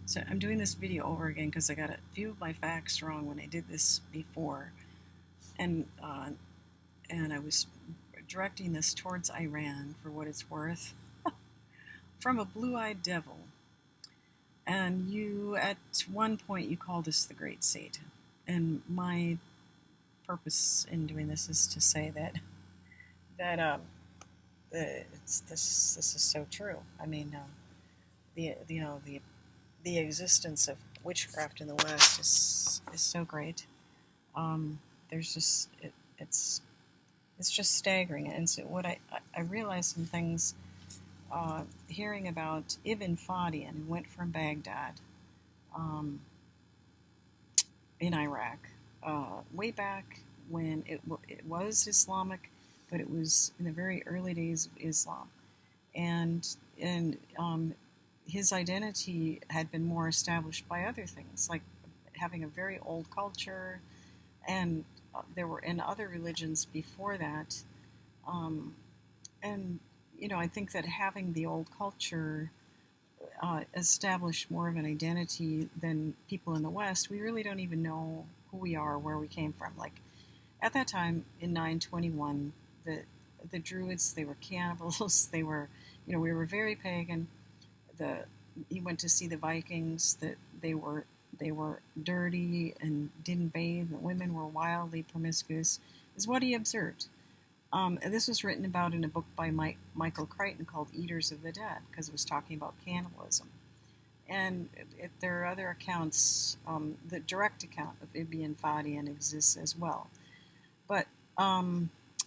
So I'm doing this video over again because I got a few of my facts wrong when I did this before, and and I was directing this towards Iran for what it's worth from a blue-eyed devil. And you, at one point, you called us the Great Satan, and my purpose in doing this is to say that this is so true. I mean, the existence of witchcraft in the West is so great. There's just it's just staggering. And so what I realized some things hearing about Ibn Fadian, who went from Baghdad um, in Iraq way back when it was Islamic, but it was in the very early days of Islam, and his identity had been more established by other things, like having a very old culture, and there were in other religions before that, um, and I think that having the old culture established more of an identity than people in the West. We really don't even know who we are, where we came from. Like at that time in 921, the Druids, they were cannibals. They were, we were very pagan. The He went to see the Vikings, that they were dirty and didn't bathe. The women were wildly promiscuous, is what he observed. And this was written about in a book by Michael Crichton called Eaters of the Dead, because it was talking about cannibalism. And there are other accounts. The direct account of Ibn Fadian exists as well. But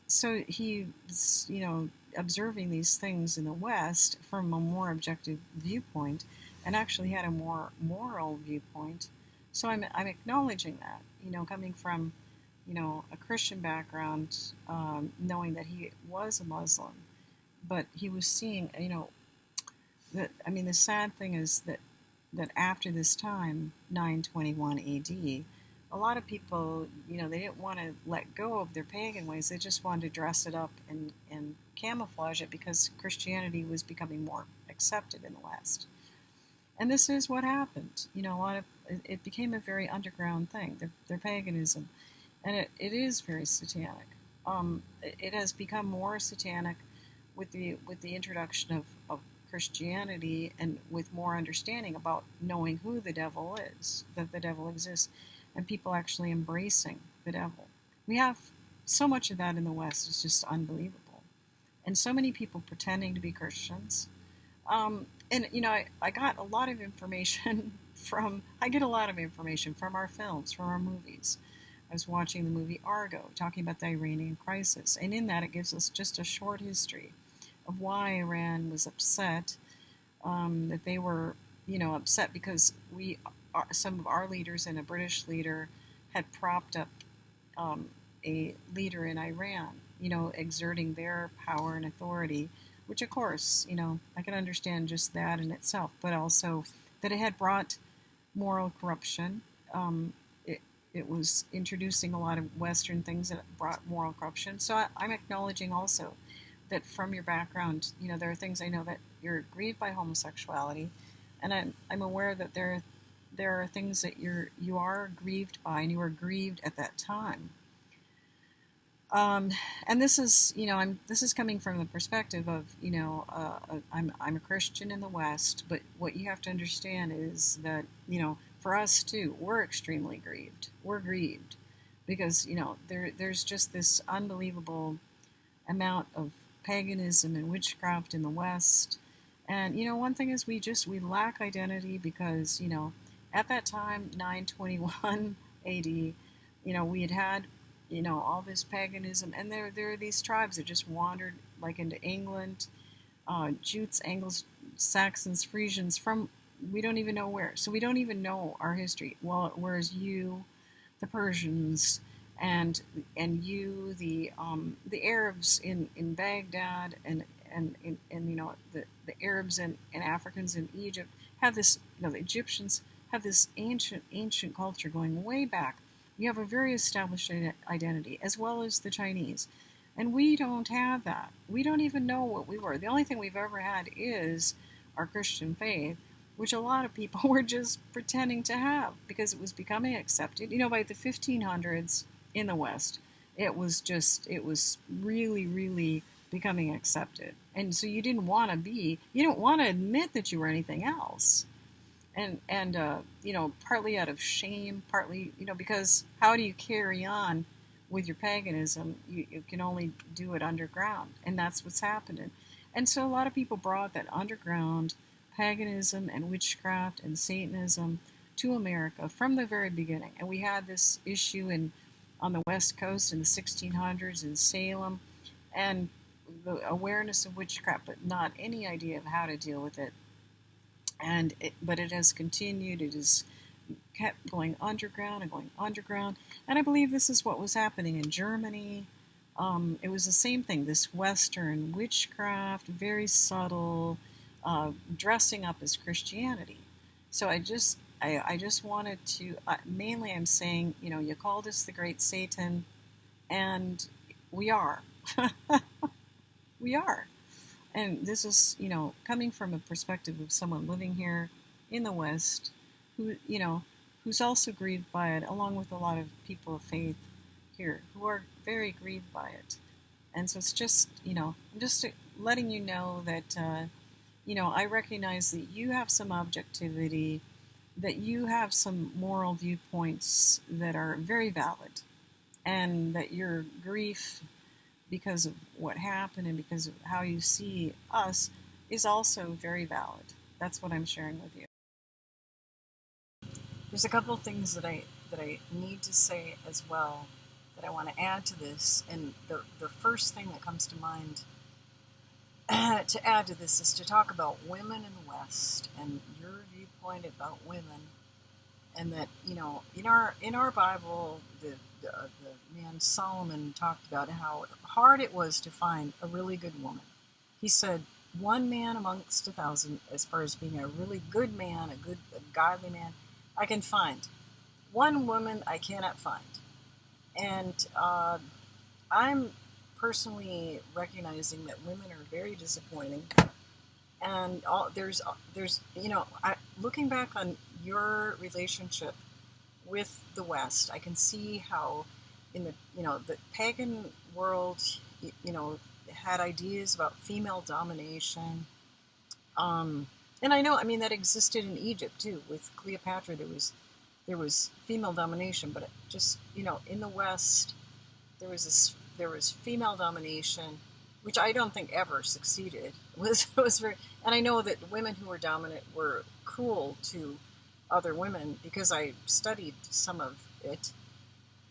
so he was, observing these things in the West from a more objective viewpoint, and actually had a more moral viewpoint. So I'm acknowledging that, coming from, a Christian background, knowing that he was a Muslim, but he was seeing, that, I mean, the sad thing is that after this time, 921 AD, a lot of people, they didn't want to let go of their pagan ways. They just wanted to dress it up and camouflage it because Christianity was becoming more accepted in the West. And this is what happened. A lot of it became a very underground thing, their paganism, and it is very satanic. It has become more satanic with the introduction of Christianity, and with more understanding about knowing who the devil is, that the devil exists, and people actually embracing the devil. We have so much of that in the West. It's just unbelievable. And so many people pretending to be Christians. And I got a lot of information I get a lot of information from our films, from our movies. I was watching the movie Argo, talking about the Iranian crisis, and in that it gives us just a short history of why Iran was upset, that they were, upset because some of our leaders and a British leader had propped up a leader in Iran, exerting their power and authority, which of course, I can understand just that in itself, but also that it had brought moral corruption. It was introducing a lot of Western things that brought moral corruption. So I'm acknowledging also that from your background, there are things I know that you're grieved by homosexuality, and I'm aware that there are things that you are grieved by, and you were grieved at that time. And this is, this is coming from the perspective of, I'm a Christian in the West, but what you have to understand is that, for us too, we're extremely grieved. We're grieved because, there's just this unbelievable amount of paganism and witchcraft in the West. And, one thing is we lack identity because, at that time, 921 AD, we had all this paganism, and there are these tribes that just wandered like into England, Jutes, Angles, Saxons, Frisians, from we don't even know where. So we don't even know our history. Well, whereas you, the Persians, and you, the Arabs in Baghdad, and the Arabs and Africans in Egypt have this. The Egyptians have this ancient culture going way back. You have a very established identity, as well as the Chinese. And we don't have that. We don't even know what we were. The only thing we've ever had is our Christian faith. which a lot of people were just pretending to have because it was becoming accepted. By the 1500s in the West, it was really, really becoming accepted. And so you don't want to admit that you were anything else. And partly out of shame, partly, because how do you carry on with your paganism? You can only do it underground, and that's what's happening. And so a lot of people brought that underground paganism and witchcraft and Satanism to America from the very beginning. And we had this issue on the West Coast in the 1600s in Salem, and the awareness of witchcraft, but not any idea of how to deal with it. But it has continued. It has kept going underground and going underground. And I believe this is what was happening in Germany. It was the same thing. This Western witchcraft, very subtle, dressing up as Christianity. So I just wanted to mainly I'm saying, you called us the Great Satan, and we are. We are. And this is, coming from a perspective of someone living here in the West who's also grieved by it, along with a lot of people of faith here who are very grieved by it. And so it's just, I'm just letting you know that, I recognize that you have some objectivity, that you have some moral viewpoints that are very valid, and that your grief because of what happened and because of how you see us is also very valid. That's what I'm sharing with you. There's a couple of things that I need to say as well that I want to add to this, and the first thing that comes to mind to add to this is to talk about women in the West and your viewpoint about women, and that in our Bible the man Solomon talked about how hard it was to find a really good woman. He said, one man amongst 1,000, as far as being a really good man, a godly man, I can find. One woman I cannot find. And I'm personally recognizing that women are very disappointing. And looking back on your relationship with the West, I can see how in the pagan world, had ideas about female domination. And I know, that existed in Egypt too. With Cleopatra, there was female domination, but in the West, there was female domination, which I don't think ever succeeded. Was very, and I know that women who were dominant were cruel to other women because I studied some of it.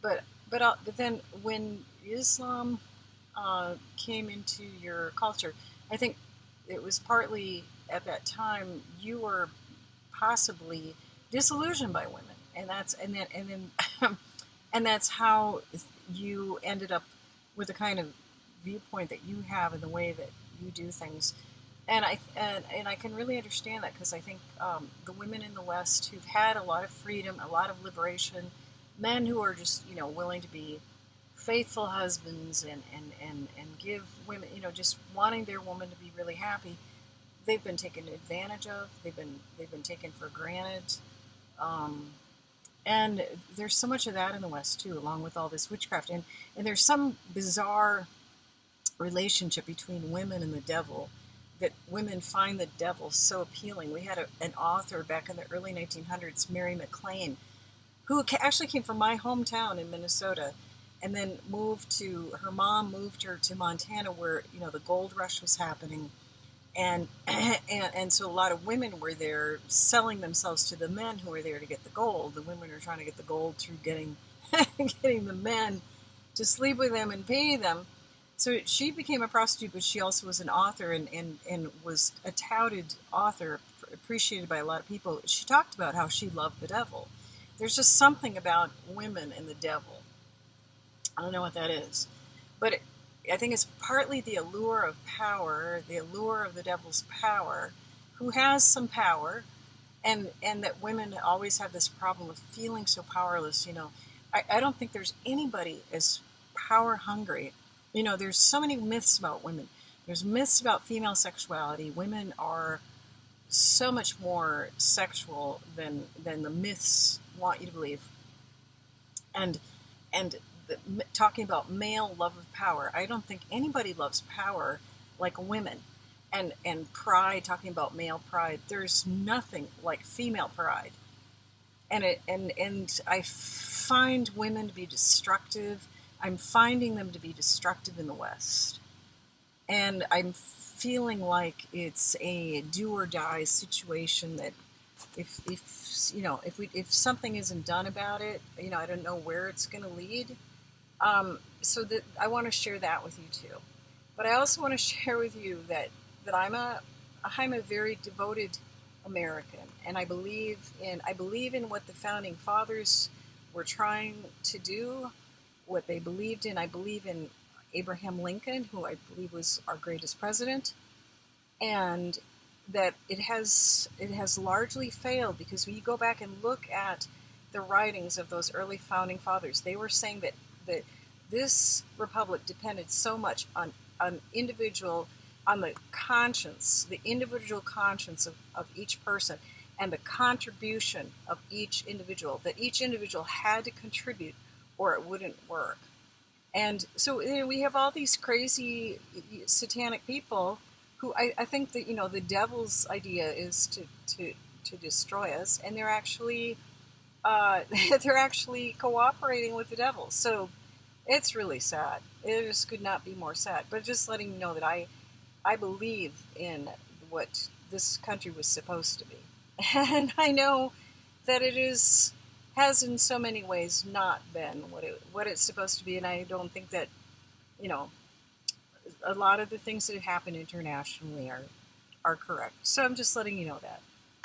But then when Islam came into your culture, I think it was partly at that time you were possibly disillusioned by women, and that's how you ended up with the kind of viewpoint that you have and the way that you do things. And I can really understand that, because I think the women in the West who've had a lot of freedom, a lot of liberation, men who are just willing to be faithful husbands and give women, just wanting their woman to be really happy, they've been taken advantage of. They've been taken for granted. And there's so much of that in the West too, along with all this witchcraft. And there's some bizarre relationship between women and the devil, that women find the devil so appealing. We had an author back in the early 1900s, Mary MacLane, who actually came from my hometown in Minnesota, and then her mom moved her to Montana, where the gold rush was happening, and so a lot of women were there selling themselves to the men who were there to get the gold. The women are trying to get the gold through getting the men to sleep with them and pay them. So she became a prostitute, but she also was an author and was a touted author, appreciated by a lot of people. She talked about how she loved the devil. There's just something about women and the devil. I don't know what that is, but I think it's partly the allure of power, the allure of the devil's power, who has some power, and that women always have this problem of feeling so powerless. I don't think there's anybody as power hungry. There's so many myths about women. There's myths about female sexuality. Women are so much more sexual than the myths want you to believe. And and talking about male love of power, I don't think anybody loves power like women. And pride, talking about male pride, there's nothing like female pride. And I find women to be destructive. I'm finding them to be destructive in the West, and I'm feeling like it's a do or die situation. That if if something isn't done about it, I don't know where it's going to lead. So that I want to share that with you too. But I also want to share with you that I'm a very devoted American, and I believe in what the founding fathers were trying to do, what they believed in. I believe in Abraham Lincoln, who I believe was our greatest president, and that it has largely failed, because when you go back and look at the writings of those early founding fathers, they were saying that this republic depended so much on individual, on the individual conscience of each person, and the contribution of each individual, that each individual had to contribute or it wouldn't work. And so we have all these crazy satanic people who I think that the devil's idea is to destroy us, and they're actually they're actually cooperating with the devil. So it's really sad. It just could not be more sad. But just letting you know that I believe in what this country was supposed to be, and I know that it has in so many ways not been what it's supposed to be, and I don't think that you know a lot of the things that have happened internationally are correct. So I'm just letting you know that.